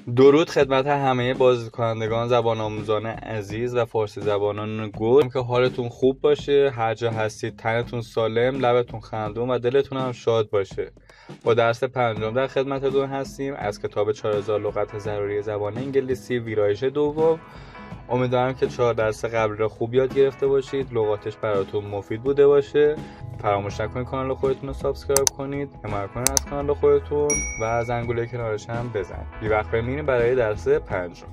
درود خدمت همه بازدیدکنندگان زبان آموزان عزیز و فارسی زبانان گل که حالتون خوب باشه، هر جا هستید تنتون سالم، لبتون خندون و دلتون هم شاد باشه. با درس پنجم در خدمتتون هستیم از کتاب 4000 لغات ضروری زبان انگلیسی ویرایش دوم. امیدوارم که 4 درس قبلی را خوب یاد گرفته باشید، لغاتش براتون مفید بوده باشه. فراموش نکنید کانال خودتون رو سابسکرایب کنید، حمایت کنید از کانال خودتون و زنگوله کنارش هم بزنید. بی وقت بمونیم برای درس پنجم.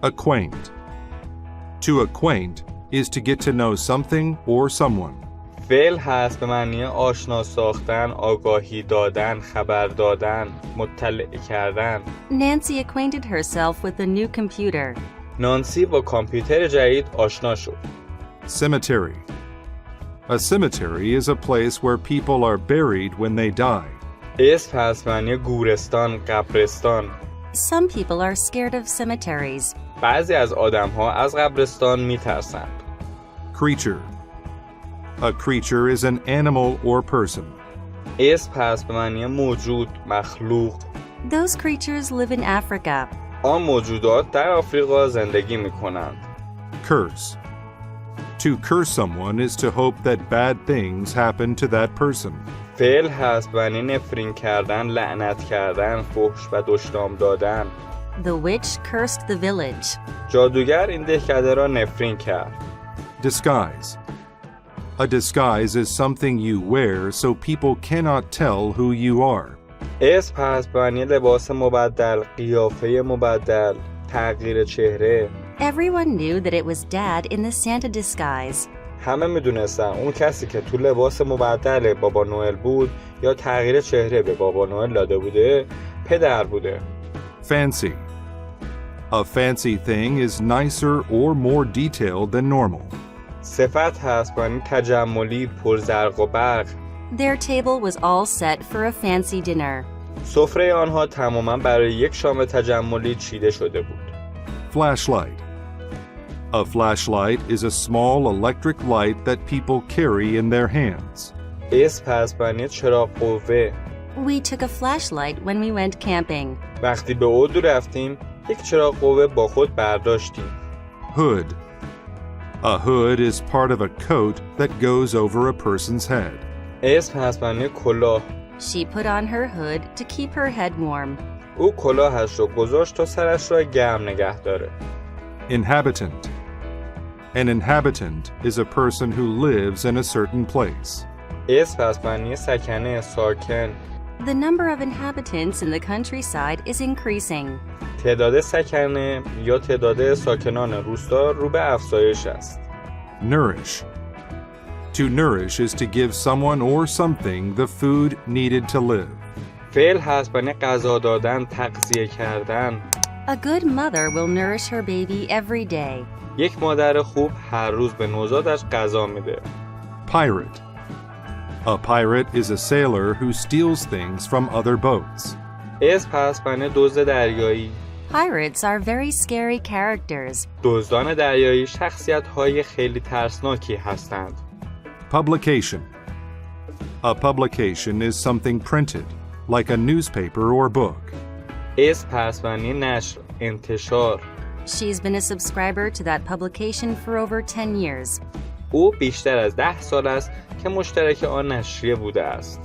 Acquaint. To acquaint is to get to know something or someone. فعل هست به معنی آشنا ساختن، آگاهی دادن، خبر دادن، مطلع کردن. Nancy acquainted herself with the new computer. نانسی با کامپیوتر جدید آشنا شد. Cemetery. A cemetery is a place where people are buried when they die. اسم هست به معنی گورستان، قبرستان. Some people are scared of cemeteries. بعضی از آدم‌ها از قبرستان می‌ترسند. Creature. A creature is an animal or person. اسم هست به معنی موجود، مخلوق. Those creatures live in Africa. آن موجودات در آفریقا زندگی می‌کنند. Curse. To curse someone is to hope that bad things happen to that person. فعل هست به معنی نفرین کردن، لعنت کردن، فحش و دشنام دادن. The witch cursed the village. جادوگر این دهکده را نفرین کرد. Disguise. A disguise is something you wear so people cannot tell who you are. اسم هست به معنی لباس مبدل، قیافه مبدل، تغییر چهره. Everyone knew that it was Dad in the Santa disguise. همه میدونستن اون کسی که تو لباس مبدل بابا نوئل بود یا تغییر چهره به بابا نوئل داده بوده، پدر بوده. Fancy. A fancy thing is nicer or more detailed than normal. صفت هست به معنی تجملی، پرزرق و برق. Their table was all set for a fancy dinner. سفره آنها تماما برای یک شام تجملی چیده شده بود. Flashlight. A flashlight is a small electric light that people carry in their hands. اسم هست به معنی چراغ قوه. We took a flashlight when we went camping. وقتی به اردو رفتیم یک چراغ قوه با خود برداشتیم. Hood. A hood is part of a coat that goes over a person's head. اسم هست به معنی کلاه. She put on her hood to keep her head warm. او کلاهش رو گذاشت تا سرش را گرم نگه داره. Inhabitant. An inhabitant is a person who lives in a certain place. اسم هست به معنی سکنه، ساکن. The number of inhabitants in the countryside is increasing. تعداد سکنه یا تعداد ساکنان روستا رو به افزایش است. Nourish. To nourish is to give someone or something the food needed to live. فعل هست به معنی غذا دادن، تغذیه کردن. A good mother will nourish her baby every day. یک مادر خوب هر روز به نوزادش غذا میده. Pirate. A pirate is a sailor who steals things from other boats. اسم هست به معنی دزد دریایی. Pirates are very scary characters. دزدان دریایی شخصیت‌های خیلی ترسناکی هستند. Publication. A publication is something printed, like a newspaper or book. اسم هست به معنی نشر، انتشار. She's been a subscriber to that publication for over 10 years. او بیشتر از 10 سال است که مشترک آن نشریه بوده است.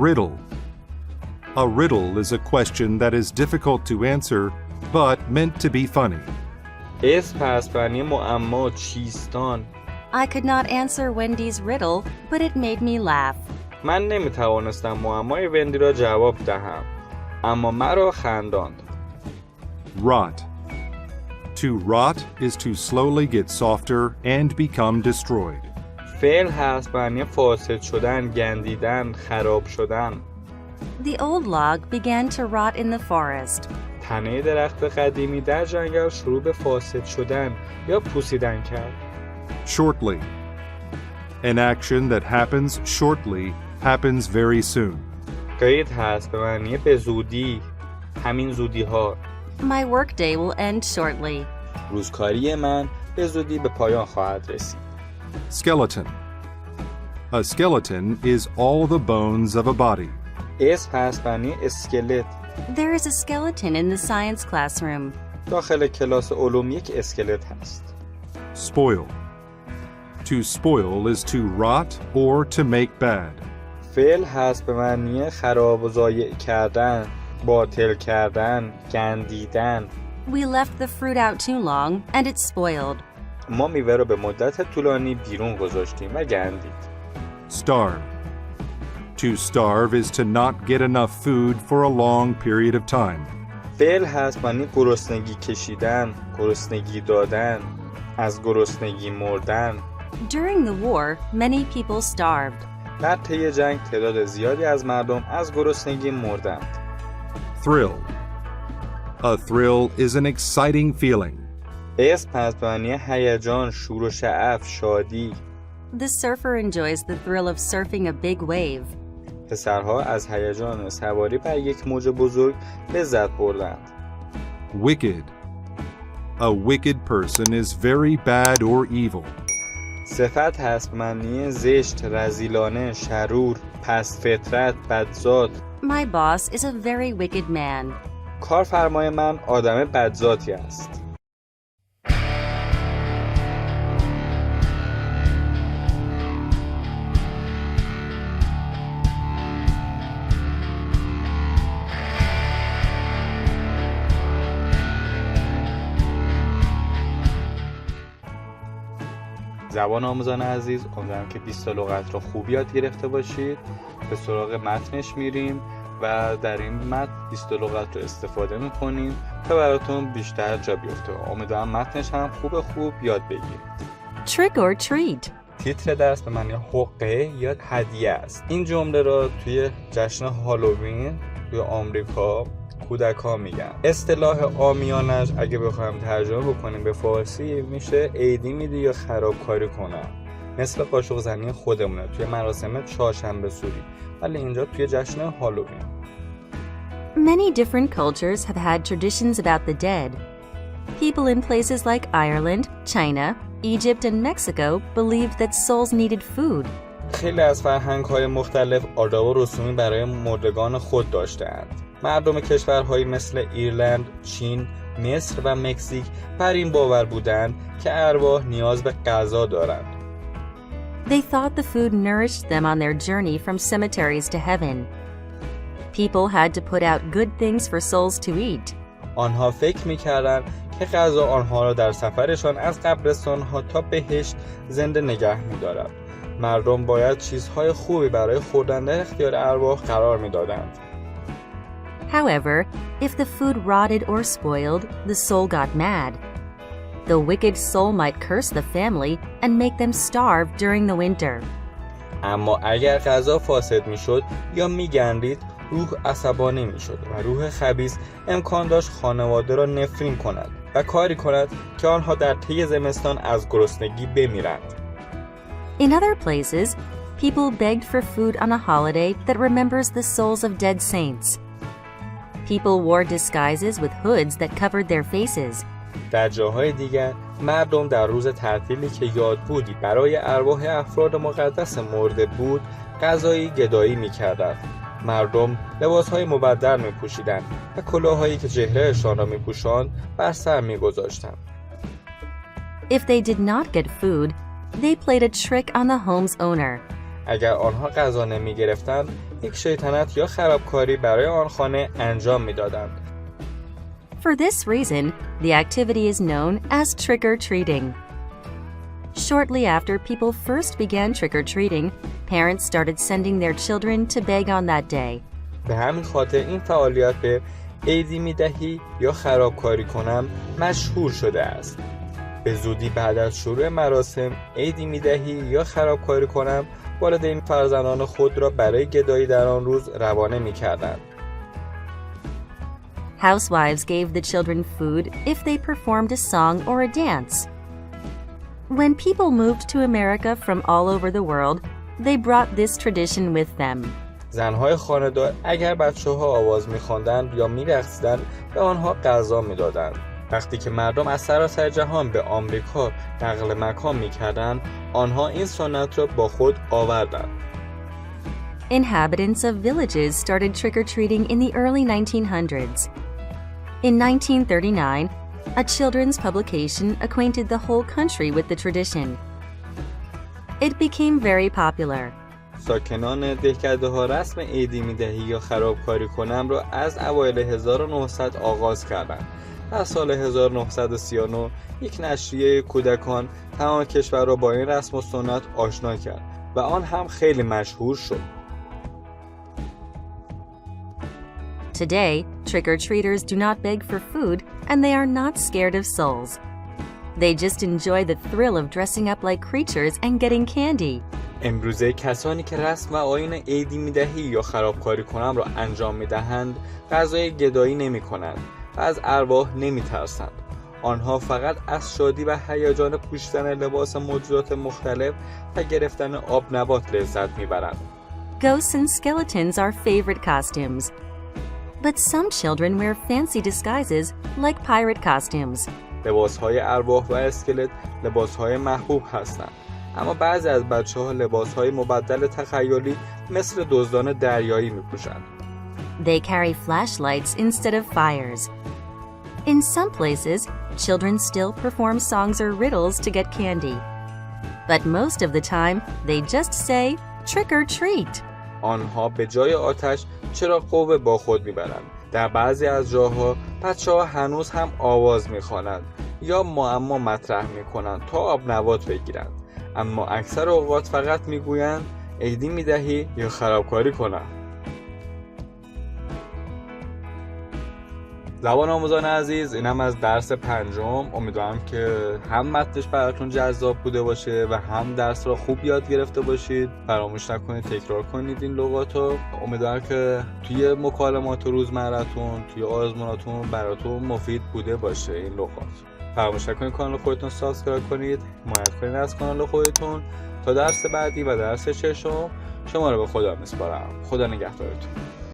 Riddle. A riddle is a question that is difficult to answer, but meant to be funny. اسم هست به معنی معما، چیستان. I could not answer Wendy's riddle, but it made me laugh. من نمیتوانستم معمای وندی را جواب دهم، اما مرا خنداند. Rot. To rot is to slowly get softer and become destroyed. فعل هست به معنی فاسد شدن، گندیدن، خراب شدن. The old log began to rot in the forest. تنه درخت قدیمی در جنگل شروع به فاسد شدن یا پوسیدن کرد. Shortly. An action that happens shortly happens very soon. قید هست به معنی به زودی، همین زودی ها. My workday will end shortly. روزکاری من به زودی به پایان خواهد رسید. Skeleton. A skeleton is all the bones of a body. اسم هست معنی اسکلت. There is a skeleton in the science classroom. داخل کلاس علوم یک اسکلت هست. Spoil. To spoil is to rot or to make bad. فعل هست به معنی خراب و ضایع کردن، باطل کردن، گندیدن. We left the fruit out too long and it spoiled. ما میوه رو به مدت طولانی بیرون گذاشتیم و گندید. Starve. To starve is to not get enough food for a long period of time. فعل هست معنی گرسنگی کشیدن، گرسنگی دادن، از گرسنگی مردن. During the war, many people starved. در طی جنگ تعداد زیادی از مردم از گرسنگی مردند. Thrill. A thrill is an exciting feeling. اسم هست به معنی هیجان، شور و شعف، شادی. The surfer enjoys the thrill of surfing a big wave. پسرها از هیجان سواری بر یک موج بزرگ لذت بردند. Wicked. A wicked person is very bad or evil. صفت هست به معنی زشت، رذیلانه، شرور، پست فطرت، بدذات. My boss is a very wicked man. کارفرمای من آدم بدذاتی است. زبان آموزان عزیز، امیدوارم که 20 لغت را خوب یاد گرفته باشید. به سراغ متنش میریم و در این متن 20 لغت رو استفاده میکنیم تا براتون بیشتر جا بیفته. امیدوارم متنش هم خوب یاد بگیرید. Trick or treat. تیتر درس به معنی حقه یا هدیه است. این جمله را توی جشن هالووین توی آمریکا کودک‌ها میگن. اصطلاح عامیانش اگه بخوایم ترجمه بکنیم به فارسی میشه عیدی میدی یا خرابکاری کنم. مثل قاشق زنی خودمونه توی مراسم چهارشنبه سوری، ولی اینجا توی جشن هالووین. Many different cultures have had traditions about the dead. People in places like Ireland, China, Egypt and Mexico believed that souls needed food. خیلی از فرهنگ‌های مختلف آداب و رسومی برای مردگان خود داشته‌اند. مردم کشورهایی مثل ایرلند، چین، مصر و مکزیک بر این باور بودند که ارواح نیاز به غذا دارند. They thought the food nourished them on their journey from cemeteries to heaven. People had to put out good things for souls to eat. آنها فکر می‌کردند که غذا آنها را در سفرشان از قبرستان‌ها تا بهشت زنده نگه می‌دارد. مردم باید چیزهای خوبی برای خوردن در اختیار ارواح قرار می‌دادند. However, if the food rotted or spoiled, the soul got mad. The wicked soul might curse the family and make them starve during the winter. اما اگر غذا فاسد میشد یا میگندید، روح عصبانی میشد و روح خبیث امکان داشت خانواده را نفرین کند و کاری کند که آنها در طی زمستان از گرسنگی بمیرند. In other places, people begged for food on a holiday that remembers the souls of dead saints. People wore disguises with hoods that covered their faces. در جاهای دیگر مردم در روز تعطیلی که یادبودی برای ارواح افراد مقدس مرده بود غذایی گدایی می‌کردند. مردم لباس‌های مبدل می‌پوشیدند و کلاهایی که چهرهشان را می‌پوشاند بر سر می‌گذاشتند. If they did not get food, they played a trick on the home's owner. اگر آنها غذا نمی‌گرفتند، یک شیطنت یا خرابکاری برای آن خانه انجام می‌دادند. For this reason, the activity is known as trick-or-treating. Shortly after people first began trick-or-treating, parents started sending their children to beg on that day. به همین خاطر این فعالیت به عیدی میدهی یا خرابکاری کنم مشهور شده است. به زودی بعد از شروع مراسم عیدی میدهی یا خرابکاری کنم والدین فرزندان خود را برای گدایی در آن روز روانه می‌کردند. Housewives gave the children food if they performed a song or a dance. When people moved to America from all over the world, they brought this tradition with them. زنهای خانه‌دار اگر بچه‌ها آواز می‌خواندند یا می‌رقصیدند به آنها غذا می‌دادند. وقتی که مردم از سراسر جهان به آمریکا نقل مکان می‌کردند، آنها این سنت را با خود آوردند. Inhabitants of villages started trick-or-treating in the early 1900s. In 1939, a children's publication acquainted the whole country with the tradition. It became very popular. ساکنان دهکده‌ها رسم عیدی میدهی یا خرابکاری کنم را از اوایل 1900 آغاز کردند. در سال 1939 یک نشریه کودکان تمام کشور را با این رسم و سنت آشنا کرد و آن هم خیلی مشهور شد. Today, trick-or-treaters do not beg for food and they are not scared of souls. They just enjoy the thrill of dressing up like creatures and getting candy. امروزه کسانی که رسم و آیین عیدی میدهی یا خرابکاری کنم را انجام میدهند غذای گدایی نمی کنند و از ارواح نمی ترسند. آنها فقط از شادی و هیجان پوشیدن لباس موجودات مختلف و گرفتن آب نبات لذت میبرند. Ghosts and skeletons are favorite costumes. But some children wear fancy disguises like pirate costumes. لباسهای ارواح و اسکلت لباسهای محبوب هستند. اما بعضی از بچه‌ها لباسهای مبدل تخیلی مثل دزدان دریایی می‌پوشند. They carry flashlights instead of fires. In some places, children still perform songs or riddles to get candy. But most of the time, they just say, trick or treat. آنها به جای آتش چراغ قوه با خود میبرند. در بعضی از جاها بچه‌ها هنوز هم آواز میخوانند یا معما مطرح میکنند تا آب نبات بگیرند. اما اکثر اوقات فقط میگویند عیدی میدهی یا خرابکاری کنم. زبان آموزان عزیز، اینم از درس پنجم. امیدوارم که هم متنش براتون جذاب بوده باشه و هم درس را خوب یاد گرفته باشید. فراموش نکنید تکرار کنید این لغات رو. امیدوارم که توی مکالمات روزمره‌تون، توی آزموناتون براتون مفید بوده باشه این لغات. فراموش نکنید کانال خودتون سابسکرایب کنید، حمایت کنید از کانال خودتون. تا درس بعدی و درس ششم شما رو به خدا میسپارم. خدا نگهدارتون.